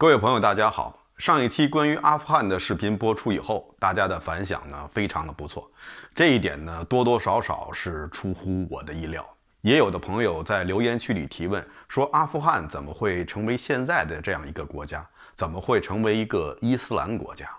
各位朋友，大家好。上一期关于阿富汗的视频播出以后，大家的反响呢非常的不错，这一点呢多多少少是出乎我的意料。也有的朋友在留言区里提问说，阿富汗怎么会成为现在的这样一个国家？怎么会成为一个伊斯兰国家？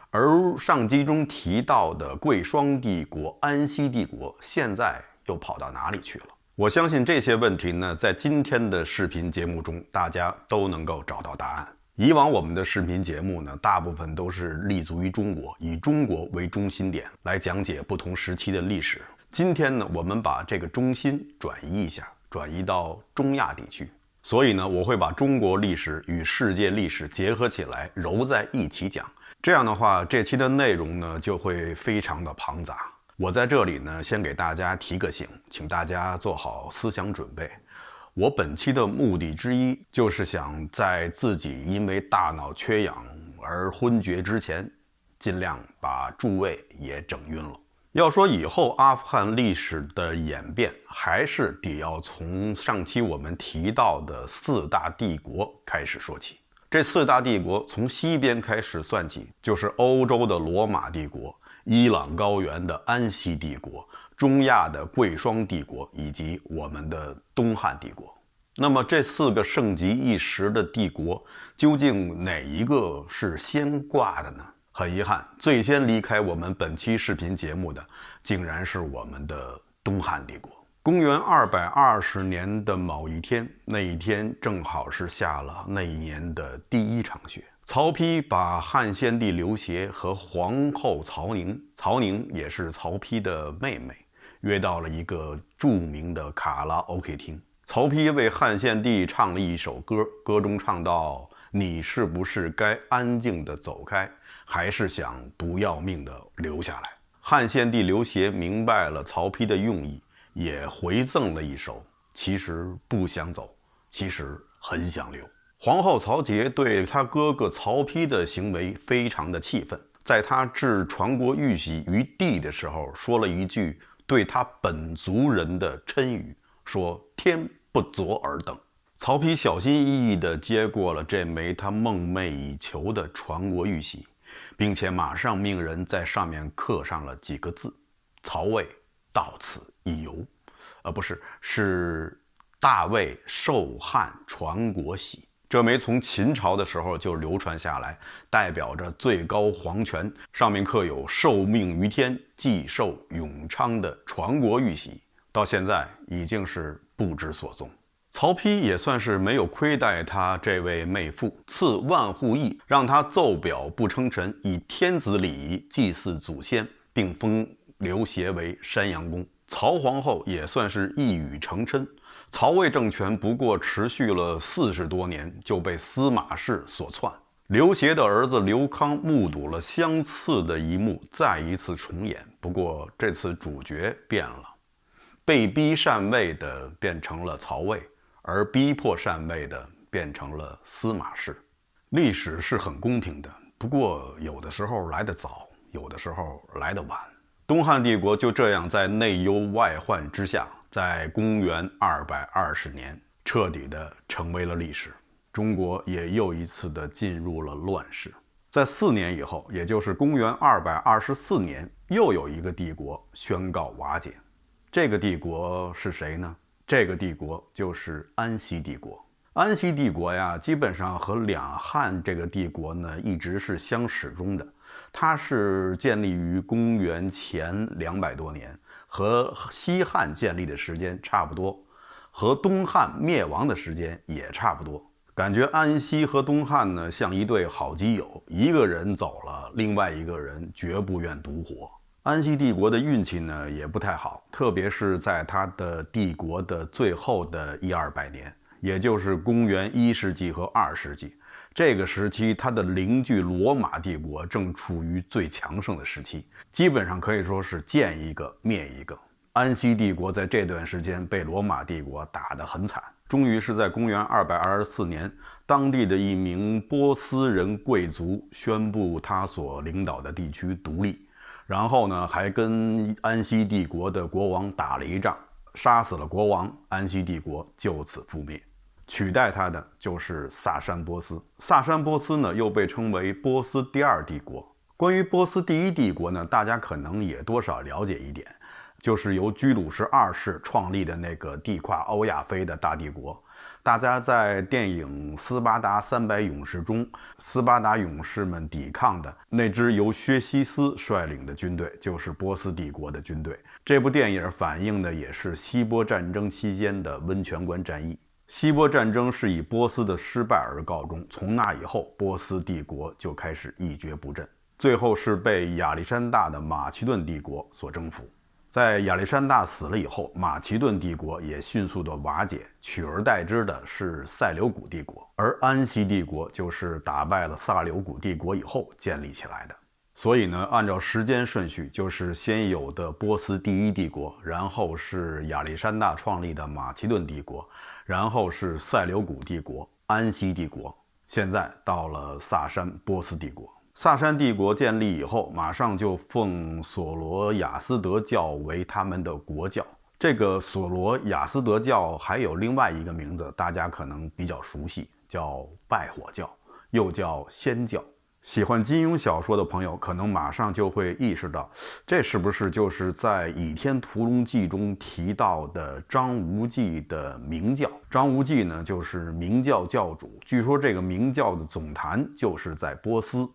而上集中提到的贵霜帝国、安息帝国，现在又跑到哪里去了？我相信这些问题呢，在今天的视频节目中，大家都能够找到答案。以往我们的视频节目呢，大部分都是立足于中国，以中国为中心点来讲解不同时期的历史。今天呢，我们把这个中心转移一下，转移到中亚地区。所以呢，我会把中国历史与世界历史结合起来，揉在一起讲。这样的话，这期的内容呢，就会非常的庞杂。我在这里呢，先给大家提个醒，请大家做好思想准备。我本期的目的之一，就是想在自己因为大脑缺氧而昏厥之前，尽量把诸位也整晕了。要说以后阿富汗历史的演变，还是得要从上期我们提到的四大帝国开始说起。这四大帝国从西边开始算起，就是欧洲的罗马帝国、伊朗高原的安息帝国、中亚的贵霜帝国以及我们的东汉帝国。那么这四个盛极一时的帝国，究竟哪一个是先挂的呢？很遗憾，最先离开我们本期视频节目的，竟然是我们的东汉帝国。公元220年的某一天，那一天正好是下了那一年的第一场雪。曹丕把汉献帝刘协和皇后曹宁，曹宁也是曹丕的妹妹，约到了一个著名的卡拉 OK 厅。曹丕为汉献帝唱了一首歌，歌中唱到：你是不是该安静地走开，还是想不要命地留下来？汉献帝刘协明白了曹丕的用意，也回赠了一首：其实不想走，其实很想留。皇后曹节对他哥哥曹丕的行为非常的气愤，在他置传国玉玺于地的时候，说了一句对他本族人的谶语，说天不作尔等。曹丕小心翼翼地接过了这枚他梦寐以求的传国玉玺，并且马上命人在上面刻上了几个字：曹魏到此一游，是大魏受汉传国玺。这枚从秦朝的时候就流传下来，代表着最高皇权，上面刻有受命于天，既寿永昌的传国玉玺，到现在已经是不知所踪。曹丕也算是没有亏待他这位妹夫，赐万户邑，让他奏表不称臣，以天子礼仪祭祀祖先，并封刘协为山阳公。曹皇后也算是一语成谶。曹魏政权不过持续了40多年，就被司马氏所篡。刘协的儿子刘康目睹了相似的一幕再一次重演，不过这次主角变了，被逼禅位的变成了曹魏，而逼迫禅位的变成了司马氏。历史是很公平的，不过有的时候来得早，有的时候来得晚。东汉帝国就这样在内忧外患之下，在公元220年彻底的成为了历史。中国也又一次的进入了乱世。在4年以后，也就是公元224年，又有一个帝国宣告瓦解。这个帝国是谁呢？这个帝国就是安息帝国。安息帝国呀，基本上和两汉这个帝国呢，一直是相始终的。它是建立于公元前200多年，和西汉建立的时间差不多，和东汉灭亡的时间也差不多。感觉安息和东汉呢，像一对好基友，一个人走了，另外一个人绝不愿独活。安息帝国的运气呢也不太好，特别是在它的帝国的最后的100-200年，也就是公元1世纪和2世纪。这个时期，它的邻居罗马帝国正处于最强盛的时期，基本上可以说是见一个灭一个。安息帝国在这段时间被罗马帝国打得很惨，终于是在公元224年，当地的一名波斯人贵族宣布他所领导的地区独立，然后呢，还跟安息帝国的国王打了一仗，杀死了国王，安息帝国就此覆灭。取代它的就是萨珊波斯。萨珊波斯呢，又被称为波斯第二帝国。关于波斯第一帝国呢，大家可能也多少了解一点，就是由居鲁士二世创立的那个地跨欧亚非的大帝国。大家在电影《斯巴达300勇士》中，斯巴达勇士们抵抗的那支由薛西斯率领的军队，就是波斯帝国的军队。这部电影反映的也是希波战争期间的温泉关战役。希波战争是以波斯的失败而告终，从那以后，波斯帝国就开始一蹶不振，最后是被亚历山大的马其顿帝国所征服。在亚历山大死了以后，马其顿帝国也迅速的瓦解，取而代之的是塞琉古帝国，而安息帝国就是打败了萨琉古帝国以后建立起来的。所以呢，按照时间顺序，就是先有的波斯第一帝国，然后是亚历山大创立的马其顿帝国，然后是塞琉古帝国、安息帝国，现在到了萨珊波斯帝国。萨珊帝国建立以后，马上就奉索罗亚斯德教为他们的国教。这个索罗亚斯德教还有另外一个名字，大家可能比较熟悉，叫拜火教，又叫祆教。喜欢金庸小说的朋友可能马上就会意识到，这是不是就是在《倚天屠龙记》中提到的张无忌的明教？张无忌呢，就是明教教主。据说这个明教的总坛就是在波斯，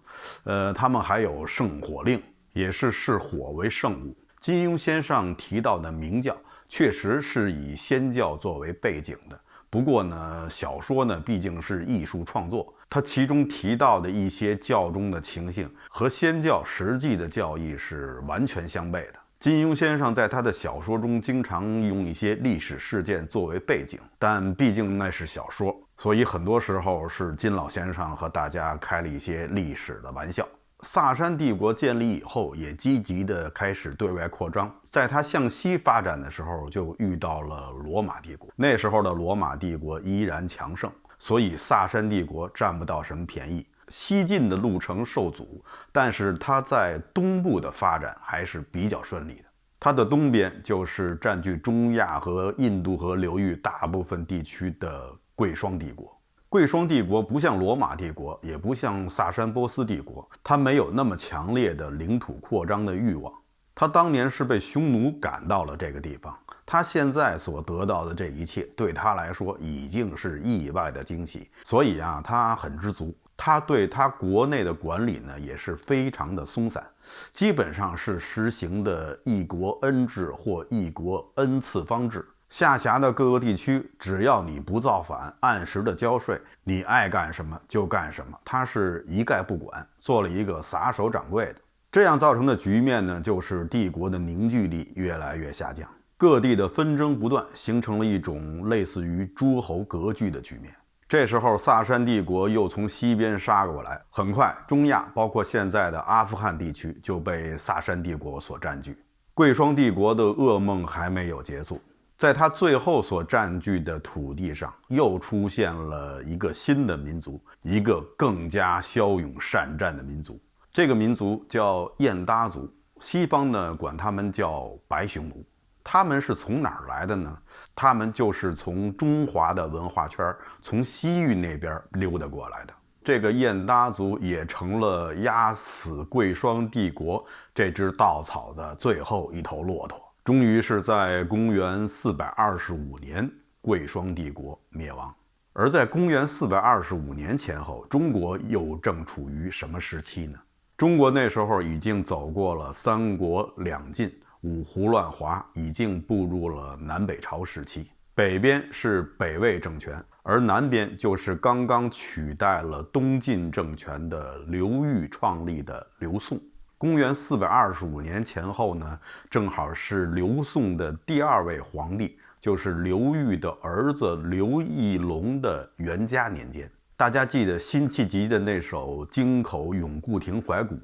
他们还有圣火令，也是视火为圣物。金庸先生提到的明教确实是以祆教作为背景的。不过呢，小说呢毕竟是艺术创作，它其中提到的一些教中的情形和祆教实际的教义是完全相悖的。金庸先生在他的小说中经常用一些历史事件作为背景，但毕竟那是小说，所以很多时候是金老先生和大家开了一些历史的玩笑。萨珊帝国建立以后，也积极地开始对外扩张。在它向西发展的时候，就遇到了罗马帝国。那时候的罗马帝国依然强盛，所以萨珊帝国占不到什么便宜。西进的路程受阻，但是它在东部的发展还是比较顺利的。它的东边就是占据中亚和印度河流域大部分地区的贵霜帝国。贵霜帝国不像罗马帝国，也不像萨珊波斯帝国，它没有那么强烈的领土扩张的欲望。它当年是被匈奴赶到了这个地方，他现在所得到的这一切对他来说已经是意外的惊喜，所以啊，他很知足。他对他国内的管理呢也是非常的松散，基本上是实行的一国恩制或一国恩赐方制。下辖的各个地区，只要你不造反，按时的交税，你爱干什么就干什么，他是一概不管，做了一个撒手掌柜的。这样造成的局面呢，就是帝国的凝聚力越来越下降，各地的纷争不断，形成了一种类似于诸侯割据的局面。这时候萨珊帝国又从西边杀过来，很快中亚包括现在的阿富汗地区就被萨珊帝国所占据。贵霜帝国的噩梦还没有结束，在他最后所占据的土地上，又出现了一个新的民族，一个更加骁勇善战的民族。这个民族叫燕达族，西方呢管他们叫白匈奴。他们是从哪儿来的呢？他们就是从中华的文化圈，从西域那边溜达过来的。这个燕达族也成了压死贵霜帝国这只稻草的最后一头骆驼。终于是在公元425年，贵霜帝国灭亡。而在公元425年前后，中国又正处于什么时期呢？中国那时候已经走过了三国两晋，五胡乱华，已经步入了南北朝时期。北边是北魏政权，而南边就是刚刚取代了东晋政权的刘裕创立的刘宋。公元425年前后呢，正好是刘宋的第二位皇帝，就是刘裕的儿子刘义隆的元嘉年间。大家记得辛弃疾的那首《京口咏顾亭怀古》，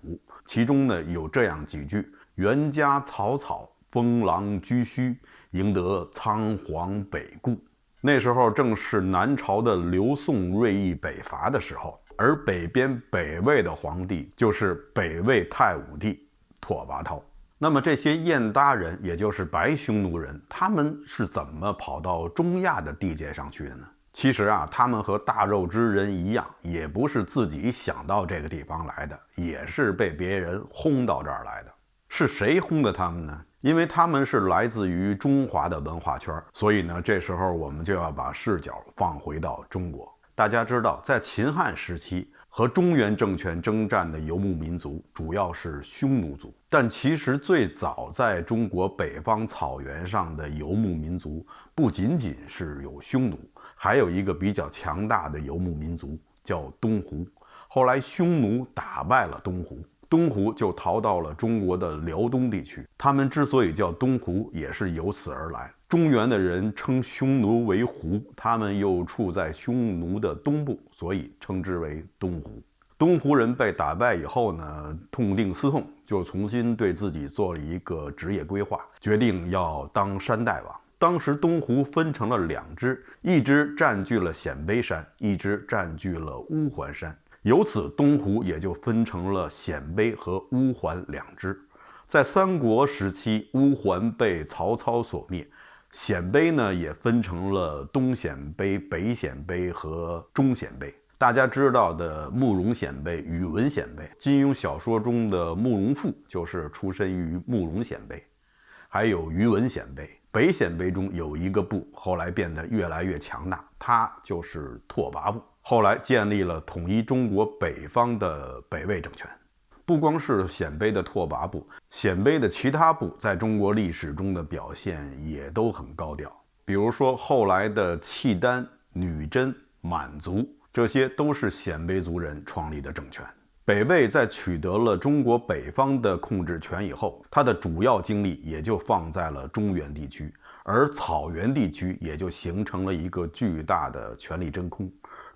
其中呢有这样几句：元嘉草草，封狼居胥，赢得仓皇北顾。那时候正是南朝的刘宋锐意北伐的时候，而北边北魏的皇帝就是北魏太武帝拓跋焘。那么这些燕达人，也就是白匈奴人，他们是怎么跑到中亚的地界上去的呢？其实啊，他们和大肉之人一样，也不是自己想到这个地方来的，也是被别人轰到这儿来的。是谁轰的他们呢？因为他们是来自于中华的文化圈，所以呢，这时候我们就要把视角放回到中国。大家知道，在秦汉时期和中原政权征战的游牧民族主要是匈奴族，但其实最早在中国北方草原上的游牧民族不仅仅是有匈奴，还有一个比较强大的游牧民族叫东胡。后来匈奴打败了东胡，东胡就逃到了中国的辽东地区。他们之所以叫东胡，也是由此而来。中原的人称匈奴为胡，他们又处在匈奴的东部，所以称之为东胡。东胡人被打败以后呢，痛定思痛，就重新对自己做了一个职业规划，决定要当山大王。当时东胡分成了2支，一支占据了鲜卑山，一支占据了乌桓山。由此东胡也就分成了鲜卑和乌桓2支。在三国时期，乌桓被曹操所灭，鲜卑呢也分成了东鲜卑、北鲜卑和中鲜卑。大家知道的慕容鲜卑、宇文鲜卑，金庸小说中的慕容复就是出身于慕容鲜卑，还有宇文鲜卑。北鲜卑中有一个部后来变得越来越强大，它就是拓跋部，后来建立了统一中国北方的北魏政权。不光是鲜卑的拓跋部，鲜卑的其他部在中国历史中的表现也都很高调。比如说后来的契丹、女真、满族，这些都是鲜卑族人创立的政权。北魏在取得了中国北方的控制权以后，它的主要精力也就放在了中原地区，而草原地区也就形成了一个巨大的权力真空。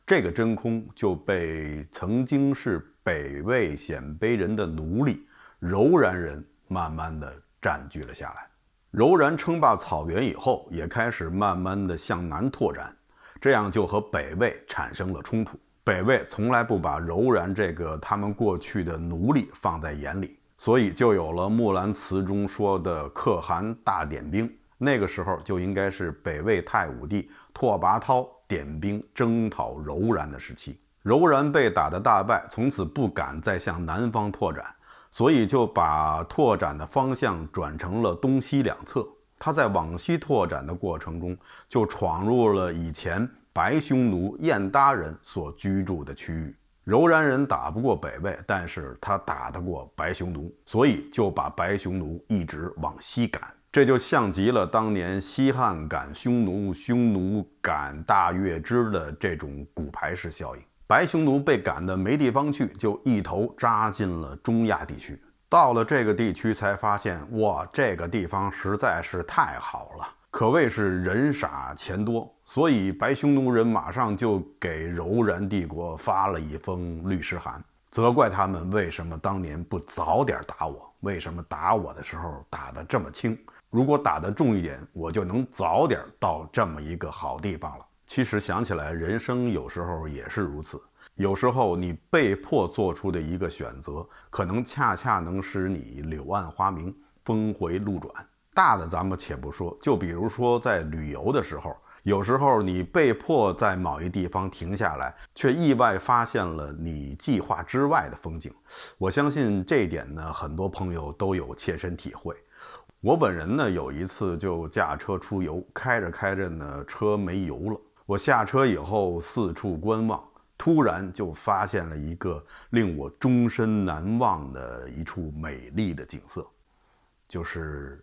这个真空就被曾经是北魏鲜卑人的奴隶柔然人慢慢的占据了下来。柔然称霸草原以后，也开始慢慢的向南拓展，这样就和北魏产生了冲突。北魏从来不把柔然这个他们过去的奴隶放在眼里，所以就有了《木兰辞》中说的可汗大点兵。那个时候就应该是北魏太武帝拓跋焘点兵征讨柔然的时期。柔然被打得大败，从此不敢再向南方拓展，所以就把拓展的方向转成了东西两侧。他在往西拓展的过程中，就闯入了以前白匈奴燕搭人所居住的区域。柔然人打不过北魏，但是他打得过白匈奴，所以就把白匈奴一直往西赶。这就像极了当年西汉赶匈奴，匈奴赶大月支的这种骨牌式效应。白匈奴被赶得没地方去，就一头扎进了中亚地区。到了这个地区才发现，哇，这个地方实在是太好了，可谓是人傻钱多。所以白匈奴人马上就给柔然帝国发了一封律师函，责怪他们为什么当年不早点打我，为什么打我的时候打得这么轻，如果打得重一点，我就能早点到这么一个好地方了。其实想起来，人生有时候也是如此，有时候你被迫做出的一个选择，可能恰恰能使你柳暗花明，峰回路转。大的咱们且不说，就比如说在旅游的时候，有时候你被迫在某一地方停下来，却意外发现了你计划之外的风景。我相信这一点呢，很多朋友都有切身体会。我本人呢，有一次就驾车出游，开着开着呢，车没油了。我下车以后四处观望，突然就发现了一个令我终身难忘的一处美丽的景色，就是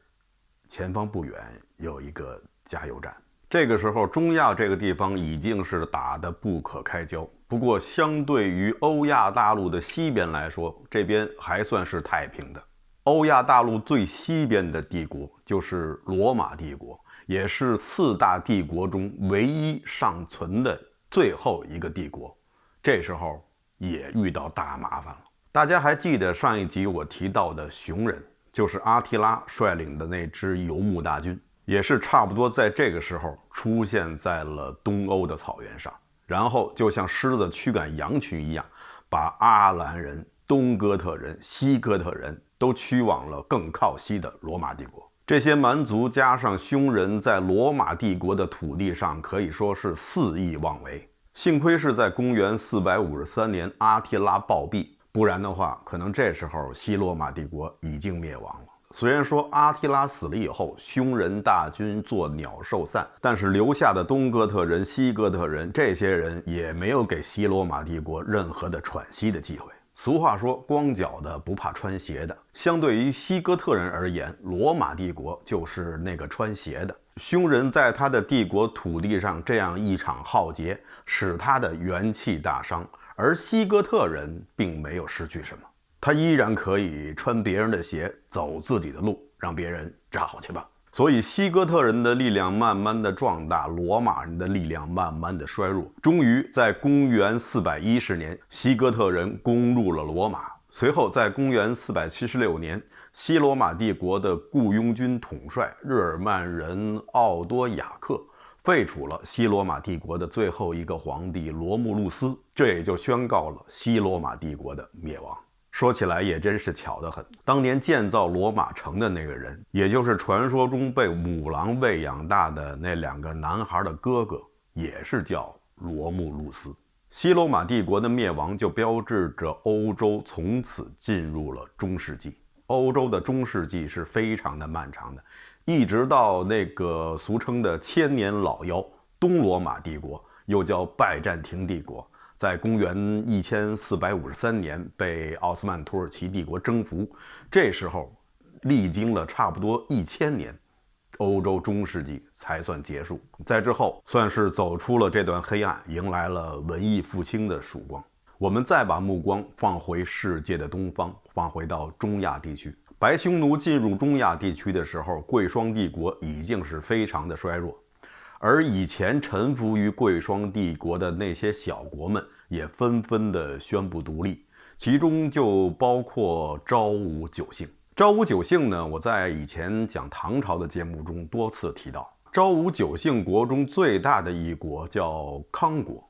前方不远有一个加油站。这个时候中亚这个地方已经是打得不可开交，不过相对于欧亚大陆的西边来说，这边还算是太平的。欧亚大陆最西边的帝国就是罗马帝国，也是4大帝国中唯一尚存的最后一个帝国。这时候也遇到大麻烦了。大家还记得上一集我提到的熊人，就是阿提拉率领的那支游牧大军，也是差不多在这个时候出现在了东欧的草原上，然后就像狮子驱赶羊群一样，把阿兰人、东哥特人、西哥特人都驱往了更靠西的罗马帝国。这些蛮族加上匈人在罗马帝国的土地上可以说是肆意妄为。幸亏是在公元453年阿提拉暴毙，不然的话，可能这时候西罗马帝国已经灭亡了。虽然说阿提拉死了以后，匈人大军作鸟兽散，但是留下的东哥特人、西哥特人这些人也没有给西罗马帝国任何的喘息的机会。俗话说，光脚的不怕穿鞋的。相对于西哥特人而言，罗马帝国就是那个穿鞋的。匈人在他的帝国土地上这样一场浩劫，使他的元气大伤，而西哥特人并没有失去什么，他依然可以穿别人的鞋，走自己的路，让别人找去吧。所以西哥特人的力量慢慢的壮大，罗马人的力量慢慢的衰弱。终于在公元410年，西哥特人攻入了罗马。随后在公元476年，西罗马帝国的雇佣军统帅日耳曼人奥多亚克废除了西罗马帝国的最后一个皇帝罗慕路斯，这也就宣告了西罗马帝国的灭亡。说起来也真是巧得很，当年建造罗马城的那个人，也就是传说中被母狼喂养大的那2个男孩的哥哥，也是叫罗慕路斯。西罗马帝国的灭亡就标志着欧洲从此进入了中世纪。欧洲的中世纪是非常的漫长的，一直到那个俗称的千年老妖东罗马帝国，又叫拜占庭帝国，在公元1453年被奥斯曼土耳其帝国征服。这时候历经了差不多1000年，欧洲中世纪才算结束。在之后算是走出了这段黑暗，迎来了文艺复兴的曙光。我们再把目光放回世界的东方，放回到中亚地区。白匈奴进入中亚地区的时候，贵霜帝国已经是非常的衰弱，而以前臣服于贵霜帝国的那些小国们也纷纷的宣布独立，其中就包括昭武9姓。昭武9姓呢，我在以前讲唐朝的节目中多次提到。昭武9姓国中最大的一国叫康国，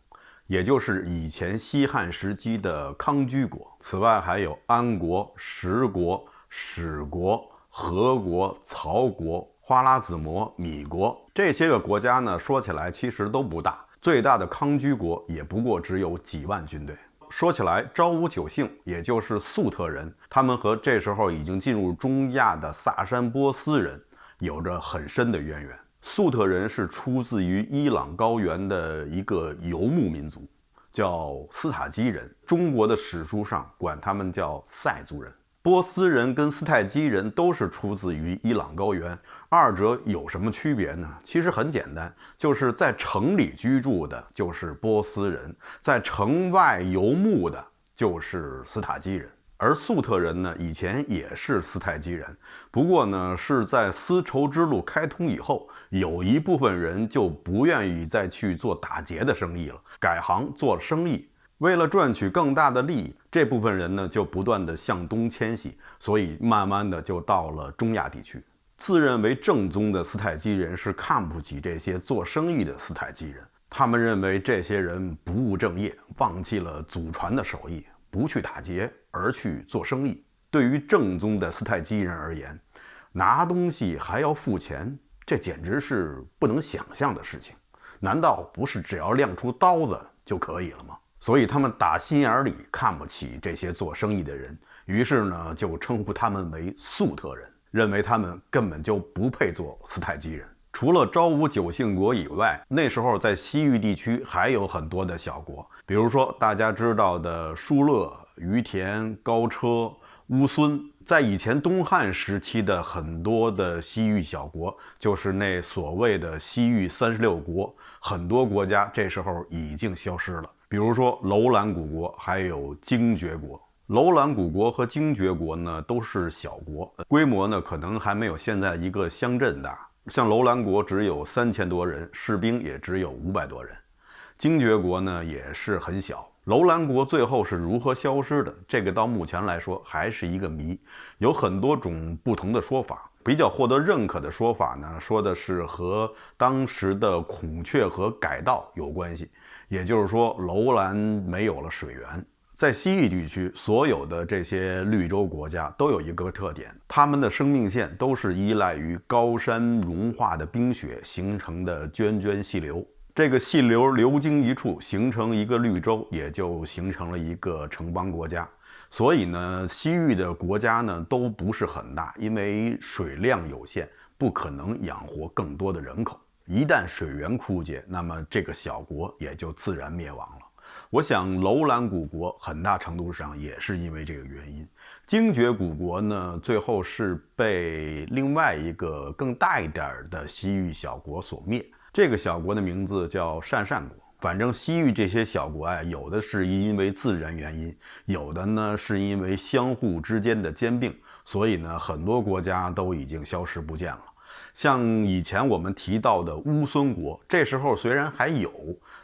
也就是以前西汉时期的康居国。此外还有安国、石国、史国、何国、曹国、花剌子模、米国。这些个国家呢，说起来其实都不大，最大的康居国也不过只有几万军队。说起来，昭武9姓也就是粟特人，他们和这时候已经进入中亚的萨珊波斯人有着很深的渊源。粟特人是出自于伊朗高原的一个游牧民族，叫斯塔基人，中国的史书上管他们叫塞族人。波斯人跟斯泰基人都是出自于伊朗高原，二者有什么区别呢？其实很简单，就是在城里居住的就是波斯人，在城外游牧的就是斯塔基人。而粟特人呢，以前也是斯泰基人，不过呢，是在丝绸之路开通以后，有一部分人就不愿意再去做打劫的生意了，改行做生意。为了赚取更大的利益，这部分人呢就不断的向东迁徙，所以慢慢的就到了中亚地区。自认为正宗的斯泰基人是看不起这些做生意的斯泰基人，他们认为这些人不务正业，忘记了祖传的手艺，不去打劫而去做生意。对于正宗的斯泰基人而言，拿东西还要付钱，这简直是不能想象的事情。难道不是只要亮出刀子就可以了吗？所以他们打心眼里看不起这些做生意的人，于是呢就称呼他们为粟特人，认为他们根本就不配做斯泰基人。除了昭武9姓国以外，那时候在西域地区还有很多的小国，比如说大家知道的疏勒、于田、高车、乌孙。在以前东汉时期的很多的西域小国，就是那所谓的西域36国，很多国家这时候已经消失了。比如说楼兰古国，还有精绝国。楼兰古国和精绝国呢都是小国，规模呢可能还没有现在一个乡镇大。像楼兰国只有3000多人，士兵也只有500多人。精绝国呢也是很小。楼兰国最后是如何消失的，这个到目前来说还是一个谜，有很多种不同的说法。比较获得认可的说法呢，说的是和当时的孔雀河改道有关系，也就是说楼兰没有了水源，在西域地区，所有的这些绿洲国家都有一个特点，它们的生命线都是依赖于高山融化的冰雪形成的涓涓细流。这个细流流经一处，形成一个绿洲，也就形成了一个城邦国家。所以呢，西域的国家呢都不是很大，因为水量有限，不可能养活更多的人口。一旦水源枯竭，那么这个小国也就自然灭亡了。我想楼兰古国很大程度上也是因为这个原因。精绝古国呢，最后是被另外一个更大一点的西域小国所灭。这个小国的名字叫鄯善国。反正西域这些小国啊，有的是因为自然原因，有的呢是因为相互之间的兼并，所以呢很多国家都已经消失不见了。像以前我们提到的乌孙国，这时候虽然还有，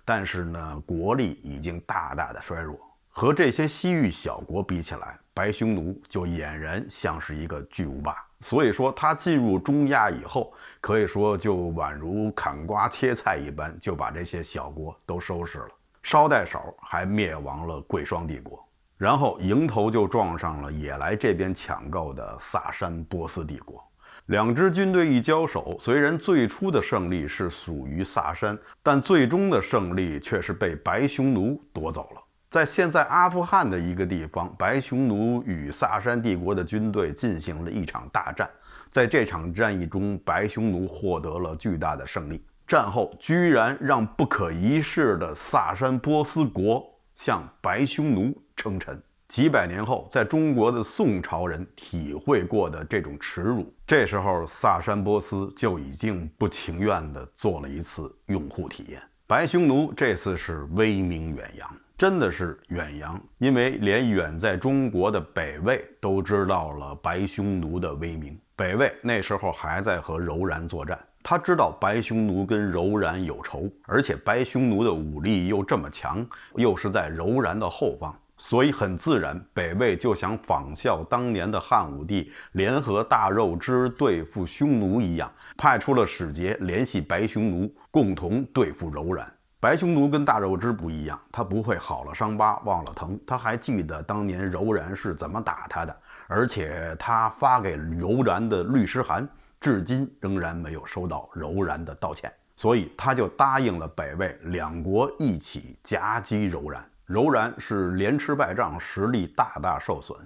但是呢国力已经大大的衰弱。和这些西域小国比起来，白匈奴就俨然像是一个巨无霸。所以说他进入中亚以后，可以说就宛如砍瓜切菜一般，就把这些小国都收拾了。捎带手还灭亡了贵霜帝国，然后迎头就撞上了也来这边抢购的萨珊波斯帝国。两支军队一交手，虽然最初的胜利是属于萨珊，但最终的胜利却是被白匈奴夺走了。在现在阿富汗的一个地方，白匈奴与萨珊帝国的军队进行了一场大战。在这场战役中，白匈奴获得了巨大的胜利。战后居然让不可一世的萨珊波斯国向白匈奴称臣。几百年后，在中国的宋朝人体会过的这种耻辱，这时候萨珊波斯就已经不情愿地做了一次用户体验。白匈奴这次是威名远扬，真的是远扬，因为连远在中国的北魏都知道了白匈奴的威名。北魏那时候还在和柔然作战，他知道白匈奴跟柔然有仇，而且白匈奴的武力又这么强，又是在柔然的后方，所以很自然，北魏就想仿效当年的汉武帝联合大肉支对付匈奴一样，派出了使节联系白匈奴，共同对付柔然。白匈奴跟大肉支不一样，他不会好了伤疤忘了疼，他还记得当年柔然是怎么打他的，而且他发给柔然的律师函至今仍然没有收到柔然的道歉，所以他就答应了北魏，两国一起夹击柔然。柔然是连吃败仗，实力大大受损。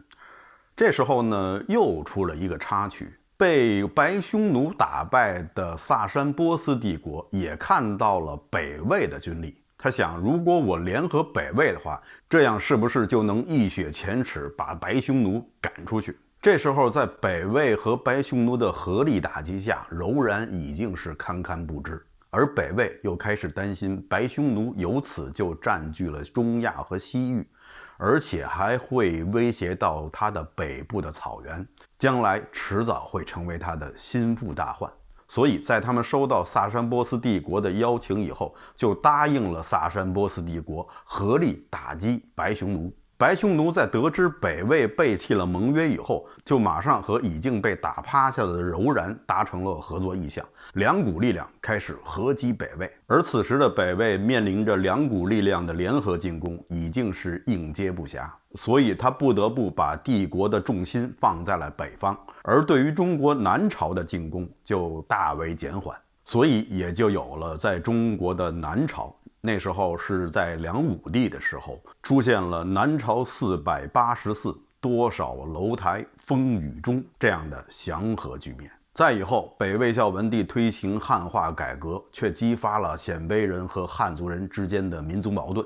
这时候呢，又出了一个插曲，被白匈奴打败的萨珊波斯帝国也看到了北魏的军力，他想，如果我联合北魏的话，这样是不是就能一雪前耻，把白匈奴赶出去？这时候，在北魏和白匈奴的合力打击下，柔然已经是堪堪不支。而北魏又开始担心白匈奴由此就占据了中亚和西域，而且还会威胁到他的北部的草原，将来迟早会成为他的心腹大患。所以在他们收到萨珊波斯帝国的邀请以后，就答应了萨珊波斯帝国合力打击白匈奴。白匈奴在得知北魏背弃了盟约以后，就马上和已经被打趴下的柔然达成了合作意向，两股力量开始合击北魏。而此时的北魏面临着两股力量的联合进攻，已经是应接不暇，所以他不得不把帝国的重心放在了北方，而对于中国南朝的进攻就大为减缓，所以也就有了在中国的南朝。那时候是在梁武帝的时候，出现了南朝484，多少楼台风雨中这样的祥和局面。再以后，北魏孝文帝推行汉化改革，却激发了鲜卑人和汉族人之间的民族矛盾，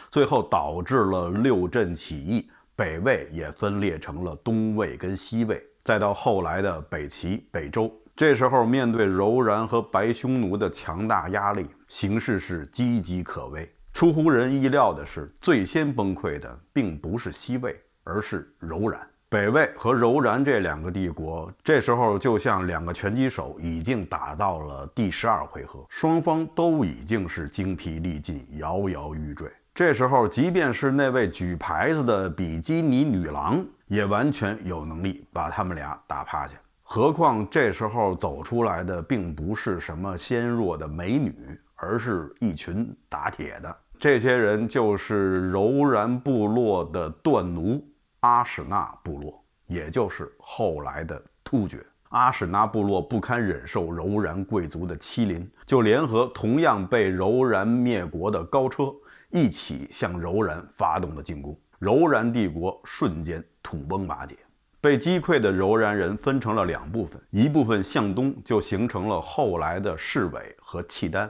最后导致了六镇起义，北魏也分裂成了东魏跟西魏，再到后来的北齐、北周。这时候面对柔然和白匈奴的强大压力，形势是岌岌可危。出乎人意料的是，最先崩溃的并不是西魏，而是柔然。北魏和柔然这两个帝国，这时候就像两个拳击手，已经打到了第12回合，双方都已经是精疲力尽，摇摇欲坠。这时候，即便是那位举牌子的比基尼女郎，也完全有能力把他们俩打趴下。何况这时候走出来的并不是什么纤弱的美女，而是一群打铁的。这些人就是柔然部落的段奴阿史那部落，也就是后来的突厥。阿史那部落不堪忍受柔然贵族的欺凌，就联合同样被柔然灭国的高车，一起向柔然发动了进攻。柔然帝国瞬间土崩瓦解。被击溃的柔然人分成了两部分，一部分向东就形成了后来的士韦和契丹，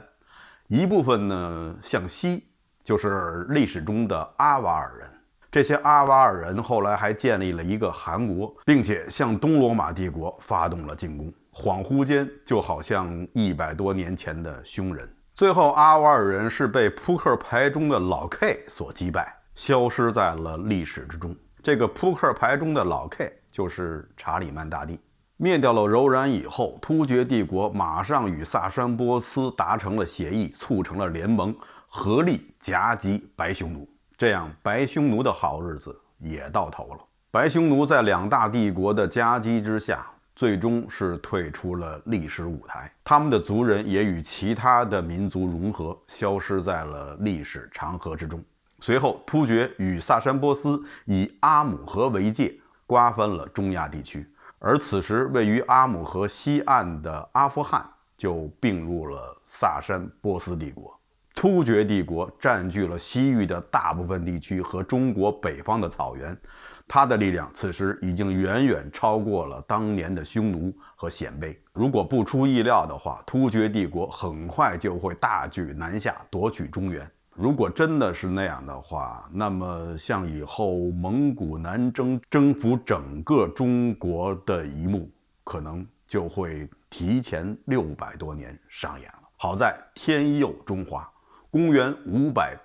一部分呢向西，就是历史中的阿瓦尔人。这些阿瓦尔人后来还建立了一个汗国，并且向东罗马帝国发动了进攻，恍惚间就好像100多年前的匈人。最后阿瓦尔人是被扑克牌中的老 K 所击败，消失在了历史之中。这个扑克牌中的老 K 就是查理曼大帝。灭掉了柔然以后，突厥帝国马上与萨珊波斯达成了协议，促成了联盟，合力夹击白匈奴。这样白匈奴的好日子也到头了。白匈奴在两大帝国的夹击之下，最终是退出了历史舞台，他们的族人也与其他的民族融合，消失在了历史长河之中。随后突厥与萨珊波斯以阿姆河为界，瓜分了中亚地区，而此时位于阿姆河西岸的阿富汗就并入了萨珊波斯帝国。突厥帝国占据了西域的大部分地区和中国北方的草原，他的力量此时已经远远超过了当年的匈奴和鲜卑。如果不出意料的话，突厥帝国很快就会大举南下，夺取中原。如果真的是那样的话，那么像以后蒙古南征征服整个中国的一幕，可能就会提前600多年上演了。好在天佑中华，公元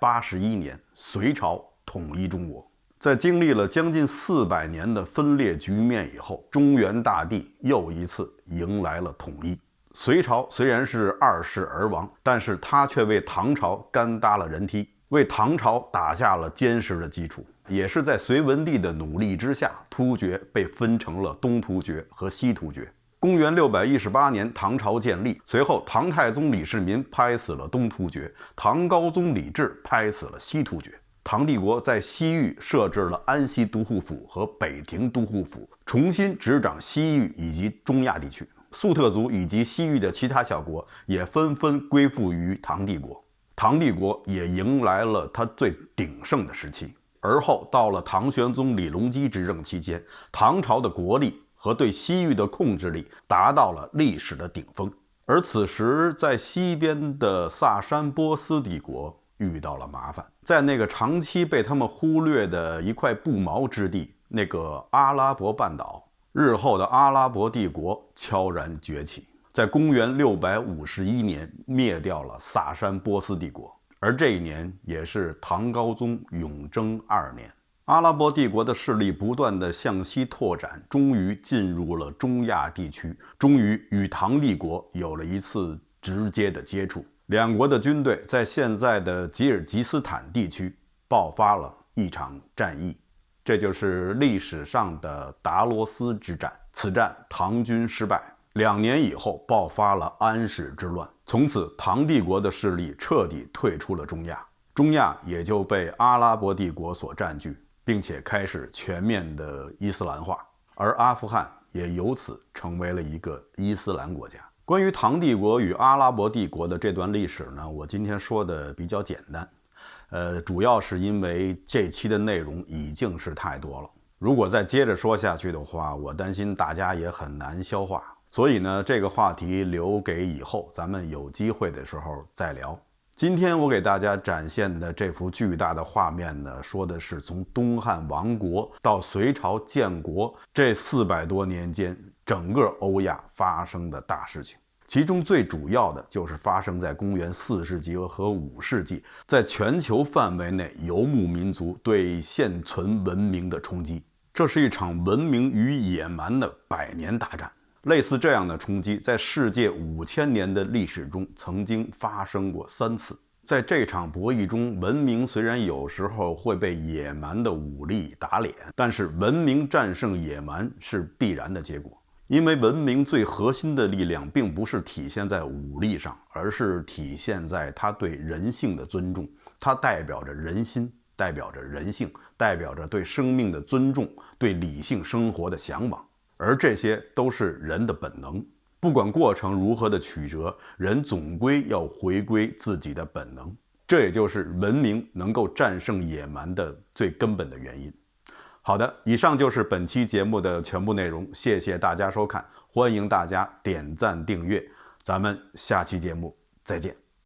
581年，隋朝统一中国。在经历了将近400年的分裂局面以后，中原大地又一次迎来了统一。隋朝虽然是2世而亡，但是他却为唐朝干搭了人梯，为唐朝打下了坚实的基础。也是在隋文帝的努力之下，突厥被分成了东突厥和西突厥。公元618年，唐朝建立，随后唐太宗李世民拍死了东突厥，唐高宗李治拍死了西突厥。唐帝国在西域设置了安西都护府和北庭都护府，重新执掌西域以及中亚地区。粟特族以及西域的其他小国也纷纷归附于唐帝国，唐帝国也迎来了它最鼎盛的时期。而后到了唐玄宗李隆基执政期间，唐朝的国力和对西域的控制力达到了历史的顶峰。而此时在西边的萨珊波斯帝国遇到了麻烦，在那个长期被他们忽略的一块不毛之地，那个阿拉伯半岛，日后的阿拉伯帝国悄然崛起，在公元651年灭掉了萨珊波斯帝国，而这一年也是唐高宗永贞2年。阿拉伯帝国的势力不断地向西拓展，终于进入了中亚地区，终于与唐帝国有了一次直接的接触。两国的军队在现在的吉尔吉斯坦地区爆发了一场战役，这就是历史上的达罗斯之战。此战唐军失败，2年以后爆发了安史之乱，从此唐帝国的势力彻底退出了中亚，中亚也就被阿拉伯帝国所占据，并且开始全面的伊斯兰化，而阿富汗也由此成为了一个伊斯兰国家。关于唐帝国与阿拉伯帝国的这段历史呢，我今天说的比较简单，主要是因为这期的内容已经是太多了，如果再接着说下去的话，我担心大家也很难消化，所以呢，这个话题留给以后咱们有机会的时候再聊。今天我给大家展现的这幅巨大的画面呢，说的是从东汉亡国到隋朝建国这400多年间整个欧亚发生的大事情。其中最主要的就是发生在公元4世纪和5世纪，在全球范围内游牧民族对现存文明的冲击。这是一场文明与野蛮的100年大战。类似这样的冲击在世界5000年的历史中曾经发生过3次。在这场博弈中，文明虽然有时候会被野蛮的武力打脸，但是文明战胜野蛮是必然的结果。因为文明最核心的力量并不是体现在武力上，而是体现在它对人性的尊重，它代表着人心，代表着人性，代表着对生命的尊重，对理性生活的向往。而这些都是人的本能，不管过程如何的曲折，人总归要回归自己的本能。这也就是文明能够战胜野蛮的最根本的原因。好的，以上就是本期节目的全部内容，谢谢大家收看，欢迎大家点赞订阅，咱们下期节目再见。